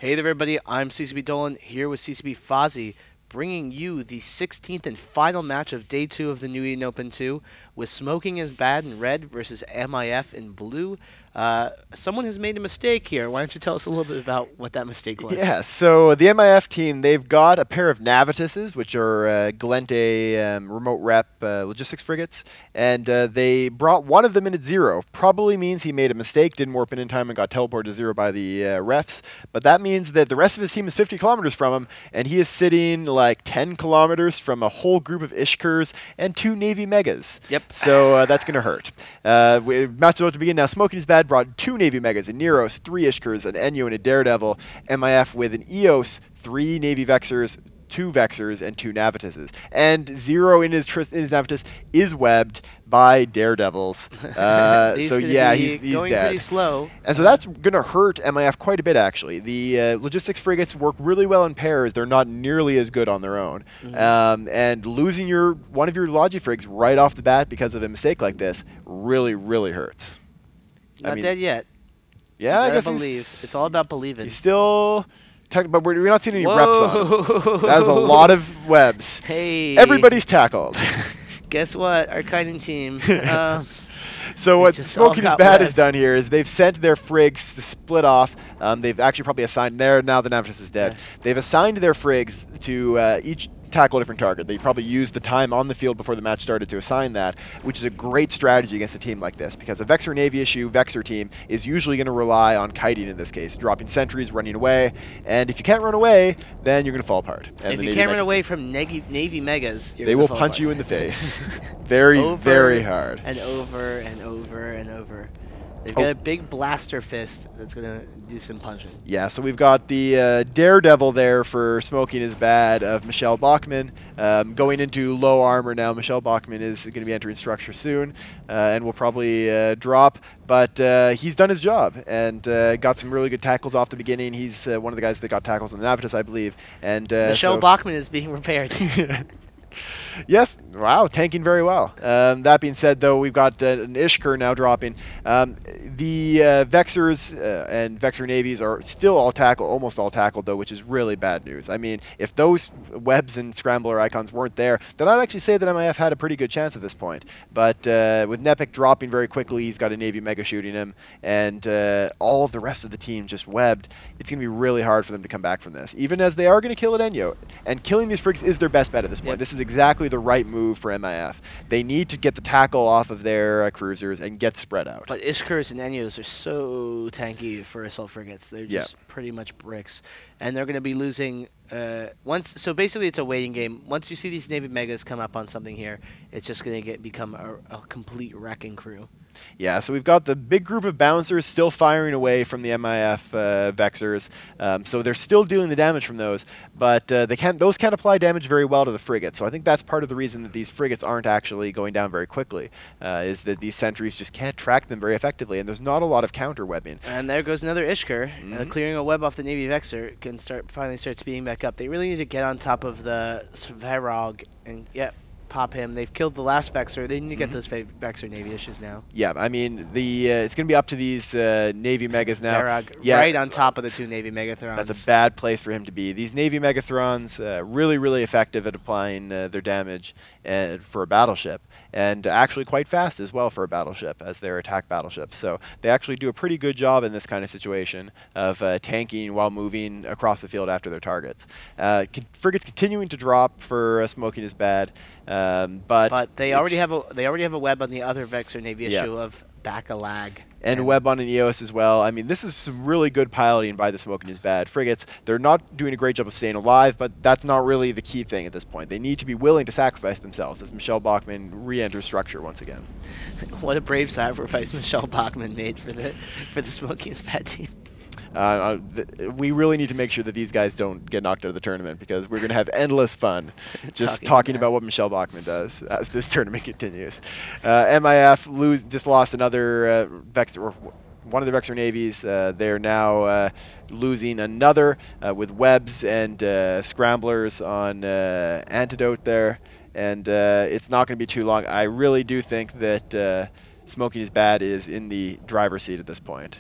Hey there, everybody. I'm CCB Dolan here with CCB Fozzie, bringing you the 16th and final match of Day 2 of the New Eden Open 2, with Smoking is Bad in red versus MIF in blue. Someone has made a mistake here. Why don't you tell us a little bit about what that mistake was? Yeah, so the MIF team, they've got a pair of Navituses, which are Galente remote rep logistics frigates, and they brought one of them in at 0. Probably means he made a mistake, didn't warp in time, and got teleported to 0 by the refs. But that means that the rest of his team is 50 kilometers from him, and he is sitting like 10 kilometers from a whole group of Ishkurs and 2 Navy Megas. Yep. So that's going to hurt. Match is about to begin now. Smoking is Bad brought 2 Navy Megas, a Neros, 3 Ishkurs, an NEO, and a Daredevil. MIF with an EOS, 3 Navy Vexors, 2 Vexors, and 2 Navituses. And 0 in his Navitus is webbed by Daredevils. So yeah, he's going dead. pretty slow. And so that's going to hurt MIF quite a bit, actually. The logistics frigates work really well in pairs. They're not nearly as good on their own. And losing one of your Logifrigs right off the bat because of a mistake like this really, really hurts. Not dead yet. Yeah, I guess believe. It's all about believing. He's still... But we're not seeing any reps on him. That is a lot of webs. Hey. Everybody's tackled. Guess what? Our kiting team. So what Smoking is Bad has done here is they've sent their frigs to split off. They've actually probably assigned there. Now the Navitus is dead. Yeah. They've assigned their frigs to each tackle a different target. They probably used the time on the field before the match started to assign that, which is a great strategy against a team like this, because a Vexor Navy issue Vexor team is usually going to rely on kiting in this case, dropping sentries, running away, and if you can't run away, then you're going to fall apart. And if you can't run away from Navy Megas, they will punch you in the face. Very, very hard. And over and over and over. They've got a big blaster fist that's going to do some punching. Yeah, so we've got the Daredevil there for Smoking is Bad of Michelle Bachmann. Going into low armor now. Michelle Bachmann is going to be entering structure soon and will probably drop. But he's done his job and got some really good tackles off the beginning. He's one of the guys that got tackles on the Navitus, I believe. And Michelle Bachmann is being repaired. Yes, wow, tanking very well. That being said, though, we've got an Ishkur now dropping. The Vexors and Vexor Navies are still almost all tackled, though, which is really bad news. I mean, if those webs and scrambler icons weren't there, then I'd actually say that MIF had a pretty good chance at this point. But with Nepik dropping very quickly, he's got a Navy Mega shooting him, and all of the rest of the team just webbed, it's going to be really hard for them to come back from this, even as they are going to kill an NEO. And killing these frigs is their best bet at this point. Yep. This is exactly the right move for MIF. They need to get the tackle off of their cruisers and get spread out. But Ishkurs and NEOs are so tanky for assault frigates. They're just pretty much bricks. And they're going to be losing so basically it's a waiting game. Once you see these Navy Megas come up on something here, it's just going to become a complete wrecking crew. Yeah, so we've got the big group of bouncers still firing away from the MIF Vexors. So they're still dealing the damage from those, but those can't apply damage very well to the frigate. So I think that's part of the reason that these frigates aren't actually going down very quickly, is that these sentries just can't track them very effectively, and there's not a lot of counter webbing. And there goes another Ishkur. Clearing a web off the Navy Vexor can finally start speeding back up. They really need to get on top of the Svarog and pop him. They've killed the last Vexor. They need to get those Vexor Navy issues now. Yeah, I mean, it's going to be up to these Navy Megas now. Right on top of the 2 Navy Megathrons. That's a bad place for him to be. These Navy Megathrons, really, really effective at applying their damage for a battleship, and actually quite fast as well for a battleship as their attack battleships. So they actually do a pretty good job in this kind of situation of tanking while moving across the field after their targets. Frigates continuing to drop for Smoking is Bad. But they already have a web on the other Vexor Navy issue of back a lag. And web on an EOS as well. I mean, this is some really good piloting by the Smoking is Bad frigates. They're not doing a great job of staying alive, but that's not really the key thing at this point. They need to be willing to sacrifice themselves as Michelle Bachmann re-enters structure once again. What a brave sacrifice Michelle Bachmann made for the Smoking is Bad team. We really need to make sure that these guys don't get knocked out of the tournament, because we're going to have endless fun just talking about what Michelle Bachmann does as this tournament continues. MIF just lost another Vexor, one of the Vexor Navies. They're now losing another with webs and scramblers on Antidote there, and it's not going to be too long. I really do think that Smoking is Bad is in the driver's seat at this point.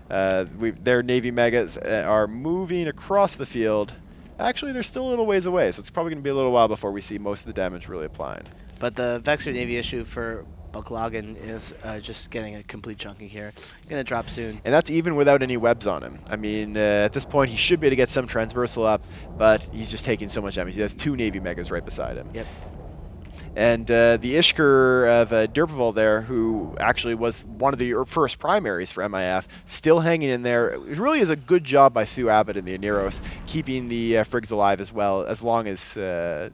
Their Navy Megas are moving across the field. Actually, they're still a little ways away, so it's probably going to be a little while before we see most of the damage really applying. But the Vexor Navy issue for Buklagan is just getting a complete chunking here. Going to drop soon. And that's even without any webs on him. I mean, at this point, he should be able to get some transversal up, but he's just taking so much damage. He has 2 Navy Megas right beside him. Yep. And the Ishkur of Derpeville there, who actually was one of the first primaries for MIF, still hanging in there. It really is a good job by Sue Abbott and the Aneros, keeping the Frigs alive as well, as long as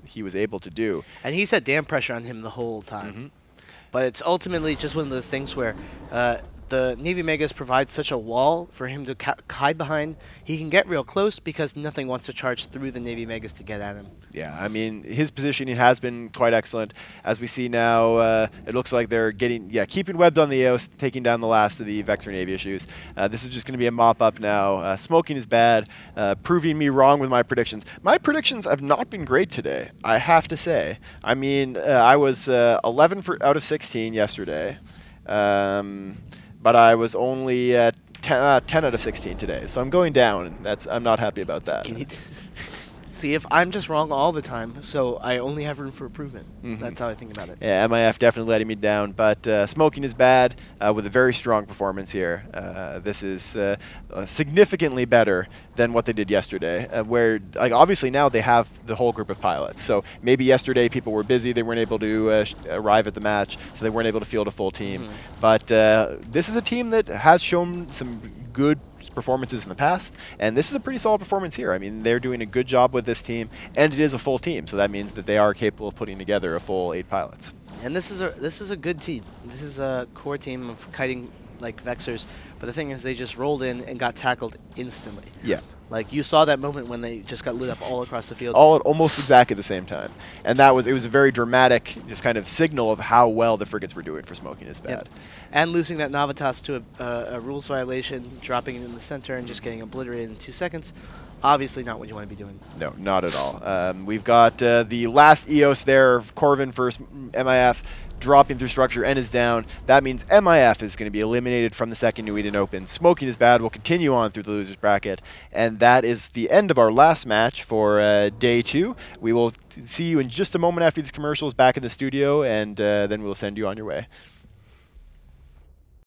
he was able to do. And he's had damn pressure on him the whole time. But it's ultimately just one of those things where the Navy Megas provide such a wall for him to hide behind. He can get real close because nothing wants to charge through the Navy Megas to get at him. Yeah, I mean, his positioning has been quite excellent. As we see now, it looks like they're keeping webbed on the EOS, taking down the last of the Vexor Navy issues. This is just going to be a mop-up now. Smoking is bad, proving me wrong with my predictions. My predictions have not been great today, I have to say. I mean, I was 11 out of 16 yesterday, but I was only 10 out of 16 today, so I'm going down. I'm not happy about that. See, if I'm just wrong all the time, so I only have room for improvement. That's how I think about it. Yeah, MIF definitely letting me down, but smoking is bad with a very strong performance here. This is significantly better than what they did yesterday, where obviously now they have the whole group of pilots. So maybe yesterday people were busy, they weren't able to arrive at the match, so they weren't able to field a full team. But this is a team that has shown some good performances in the past, and this is a pretty solid performance here. I mean, they're doing a good job with this team, and it is a full team, so that means that they are capable of putting together a full 8 pilots. And this is a good team. This is a core team of kiting like Vexors, but the thing is they just rolled in and got tackled instantly. Yeah. Like, you saw that moment when they just got lit up all across the field. All at almost exactly the same time. And it was a very dramatic just kind of signal of how well the frigates were doing for smoking is bad. Yep. And losing that Navitas to a rules violation, dropping it in the center and just getting obliterated in 2 seconds, obviously not what you want to be doing. No, not at all. We've got the last EOS there, Corvin versus MIF, dropping through structure and is down. That means MIF is going to be eliminated from the second New Eden Open. Smoking is bad. We'll continue on through the losers bracket. And that is the end of our last match for day 2. We will see you in just a moment after these commercials back in the studio, and then we'll send you on your way.